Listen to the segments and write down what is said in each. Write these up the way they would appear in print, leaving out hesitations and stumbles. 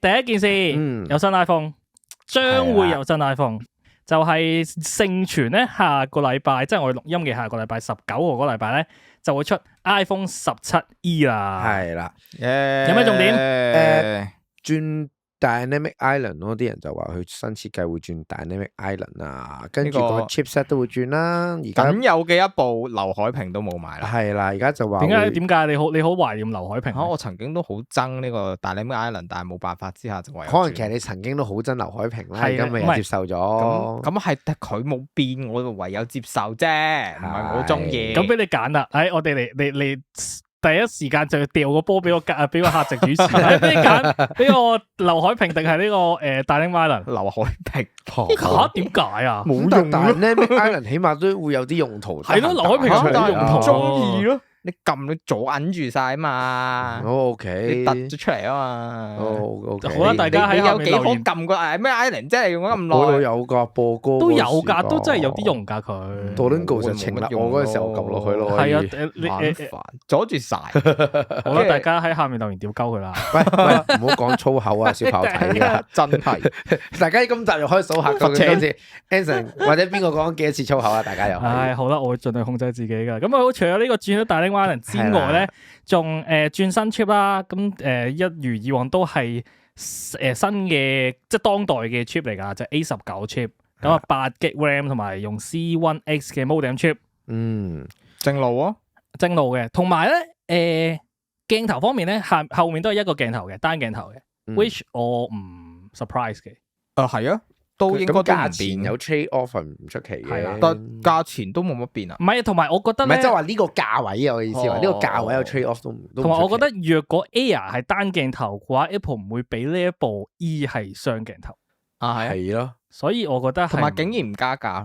第一件事，有新 iPhone，將會有新 iPhone，就係盛傳咧，下個禮拜，即係我哋錄音嘅下個禮拜19號嗰個禮拜咧，就會出 iPhone 17E 啦。係啦，有咩重點？轉 Dynamic Island 咯，啲人就話佢新設計會轉 Dynamic Island 啊，跟住個 chipset 都會轉啦。而家僅有嘅一部劉海屏都冇埋啦。係啦，而家就話點解你好懷念劉海屏？我曾經都好憎呢個 Dynamic Island，但係冇辦法之下就唯有可能其實你曾經都好憎劉海屏啦，而家咪又接受咗。咁係佢冇變，我唯有接受啫，唔係我中意。咁俾你揀啦，我哋嚟。第一時間就要掉個波俾個客席主持，俾你揀呢個劉海屏定係呢個Dynamic Island？劉海屏嚇點解啊？冇用啊 ！Dynamic Island 起碼都會有啲用途。係咯，劉海屏有啲用途，中意咯。你撳你左揞住晒啊嘛，OK，你突咗出嚟啊嘛，OK，好啦，大家喺下面留言。你有幾可撳個咩 Island 即係用咗咁耐？我有噶播歌都有㗎，都真係有啲用㗎佢。Duolingo 就情勒我嗰陣時候撳落去咯，係啊，你煩阻住晒。好啦，大家喺下面留言屌鳩佢啦。喂，唔好講粗口啊，小朋友睇㗎，真係。大家今集又可以數下究竟今次 Anson 或者邊個講幾多次粗口啊？大家又唉，好啦，我會盡量控制自己㗎。咁啊，除咗呢個轉咗大Dynamic Island之外咧，仲轉新 chip 啦。咁一如以往都係新嘅，即係當代嘅 chip 嚟㗎，就係 A19 chip。咁啊8GB RAM 同埋用 C1X 嘅 modem chip。正路啊，正路嘅。同埋咧鏡頭方面咧，後面都係一個鏡頭嘅單鏡頭嘅，which 我唔 surprise 嘅。係啊。都應該都價錢有 trade off 唔出奇嘅，但價錢都冇乜變啊。唔係，同埋我覺得咧，唔係即係話呢個價位啊，我意思話呢個價位有 trade off 都唔。同埋我覺得若果 Air 係單鏡頭嘅話 ，Apple 唔會俾呢一部 E 係雙鏡頭啊，係咯。所以我覺得同埋竟然唔加價，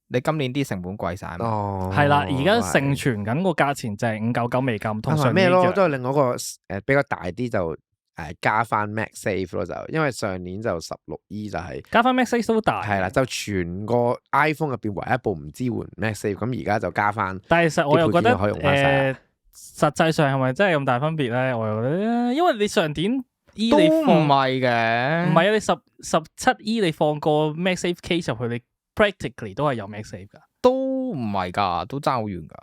你今年啲成本貴晒嘛？哦，係啦，而家盛傳緊個價錢就係599美金，同上咩咯，都係另外一個比較大啲就。加翻 MagSafe 咯，就因為上年就16E 就係加翻 MagSafe 都大，係啦，就全個 iPhone 入邊唯一一部唔支援 MagSafe，咁而家就加翻。但係實我又覺得實際上係咪真係咁大分別咧？我又覺得，因為你上年 E 都你唔係嘅，唔係啊，你17E 你放個 MagSafe case 入去，你 practically 都係有 MagSafe 噶，都唔係㗎，都爭好遠㗎。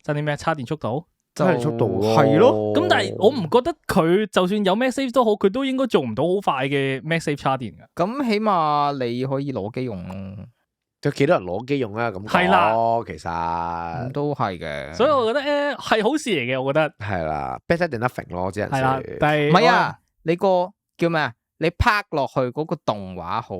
爭啲咩？叉電速度？真係速度係咯，咁但係我唔覺得佢就算有 MagSafe 都好，佢都應該做唔到好快嘅 MagSafe 插電噶。咁起碼你可以攞機用咯。有幾多人攞機用啊？咁係啦，其實都係嘅。所以我覺得係好事嚟嘅，我覺得係啦 ，better than nothing 咯，只能係啦。但係唔係啊？你個叫咩啊？你拍落去嗰個動畫好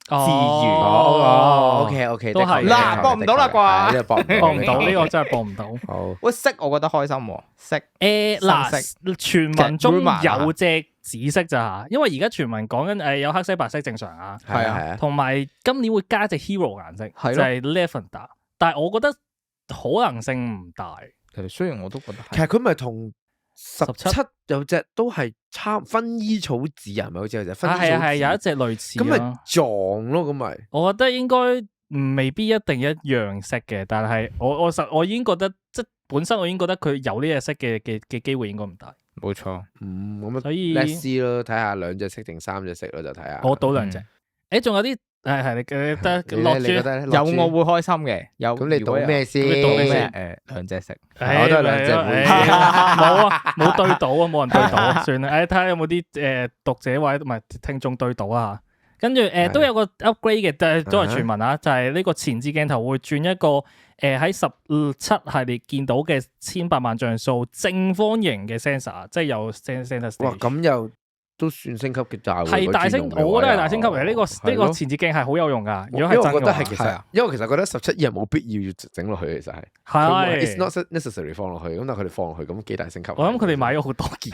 自然。OK，都係嗱，播唔到啦啩？播唔到呢個真係播唔到。好，喂，色我覺得開心喎，色嗱，傳聞中有隻紫色咋嚇，因為而家傳聞講緊有黑色白色正常啊，係啊，同埋今年會加隻 Hero 顏色，就係 Lavender，但係我覺得可能性唔大。其實雖然我都覺得，其實佢咪同17有隻都係差薰衣草紫係咪？好似有隻薰衣草紫係有一隻類似，咁咪撞咯，咁咪。我覺得應該未必一定一樣色嘅，但係我已經覺得即本身我已經覺得佢有呢隻色嘅機會應該唔大。冇錯，咁啊，所以 let's see 咯，睇下2隻色定3隻色咯，就睇下。我賭2隻。仲有啲係你得落注有我會開心嘅，有咁你賭咩先？你賭咩先？2隻色，我都係2隻。冇啊，冇對賭啊，冇人對賭，算啦。睇下有冇啲讀者或者唔係聽眾對賭啊。跟住都有個 upgrade 嘅，但係都係傳聞啊，就係呢個前置鏡頭會轉一個喺17系列見到嘅1800萬像素正方形嘅 sensor， 即係有 sensor stage。哇，咁又都算升級嘅咋？係大升，我覺得係大升級嚟。呢個前置鏡係好有用噶。如果係真嘅話，因為其實覺得17E係冇必要整落去，其實係。係。It's not necessary 放落去，咁但係佢哋放落去，咁幾大升級？我諗佢哋買咗好多件。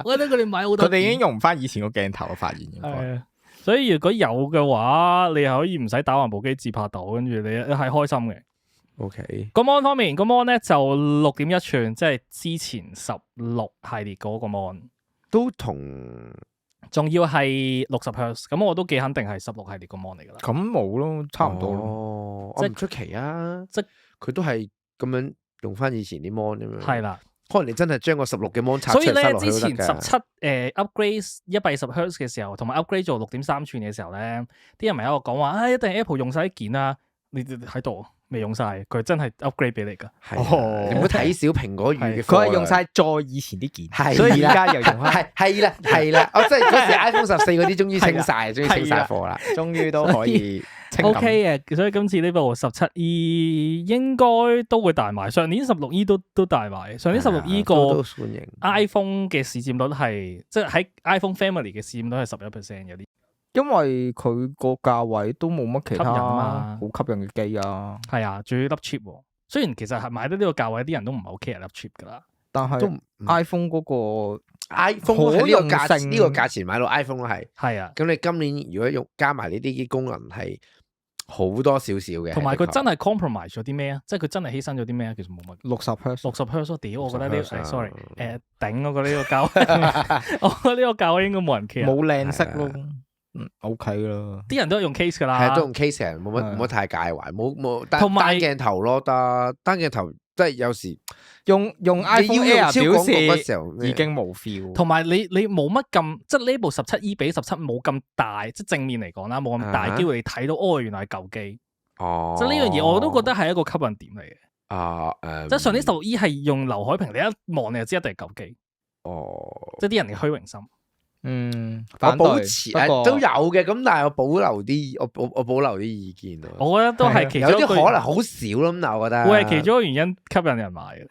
我覺得佢哋買好多。佢哋已經用唔翻以前個鏡頭，發現係。所以如果有嘅話，你可以唔使打橫部機自拍到，跟住你係開心嘅。OK。個 mon 方面，個 mon 咧就6.1寸，即係之前16系列嗰個 mon。都同，仲要係60 Hz，咁我都幾肯定係16系列個 mon 嚟噶啦。咁冇咯，差唔多咯。我唔出奇啊，即佢都係咁樣用翻以前啲 mon 咁樣。係啦，可能你真係將個16嘅 mon 拆所以咧，出嚟塞落去之前都得㗎。17upgrade 120Hz 嘅時候，同埋 upgrade 做6.3寸嘅時候咧，啲人咪喺度講話，一定 Apple 用晒啲件啦，你喺度未用晒，佢真係 upgrade 俾你㗎。係啊你唔好睇小蘋果語嘅貨啦，佢係用晒再以前啲件，係所以而家又用翻，係啦，我真係嗰時 iPhone 14嗰啲終於清晒，終於清晒貨啦。終於都可以清 OK 嘅，所以今次呢部17E 應該都會大賣，上年 16E 都大賣，上年 16E 個都歡迎 iPhone 嘅市佔率係，即係喺 iPhone Family 嘅市佔率係11%有啲。因為佢個價位都冇乜其他吸引啊嘛好吸引嘅機啊，係啊，仲要粒 chip 喎。雖然其實係買得呢個價位，啲人都唔係好 care 粒 chip 噶啦。但係都唔 iPhone 嗰個 iPhone 可喺呢個用價性呢個價錢買到 iPhone 都係。係啊，咁你今年如果用加埋呢啲功能係好多少少嘅，同埋佢的確真係 compromise 咗啲咩啊？即係佢真係犧牲咗啲咩啊？其實冇乜。 60 Hz 60Hz 屌，我覺得呢個60Hz sorry，頂，我覺得呢個價位，我覺得呢個價位應該冇人 care。冇靚色咯，OK 啦。啲人都係用 case 噶啦，係啊，都用 case 嘅，冇乜太介懷，冇同埋單鏡頭咯，得單鏡頭即係有時用你 iPhone 要用 Air 超表廣告嗰示時候已經冇 feel，同埋你冇乜咁，即係呢部17E 比17冇咁大，即係正面嚟講啦，冇咁大機會你睇到，哦，原來係舊機。哦，即係呢樣嘢，我都覺得係一個吸引點嚟嘅。即係上年16E係用劉海屏，你一望你就知一定係舊機。哦，即係啲人嘅虛榮心。我保反持對不過都有嘅，咁但係我保留啲，我保留啲意見咯。我覺得都係其中有啲一個可能好少咯，咁但係我覺得會係其中一個原因吸引人買嘅。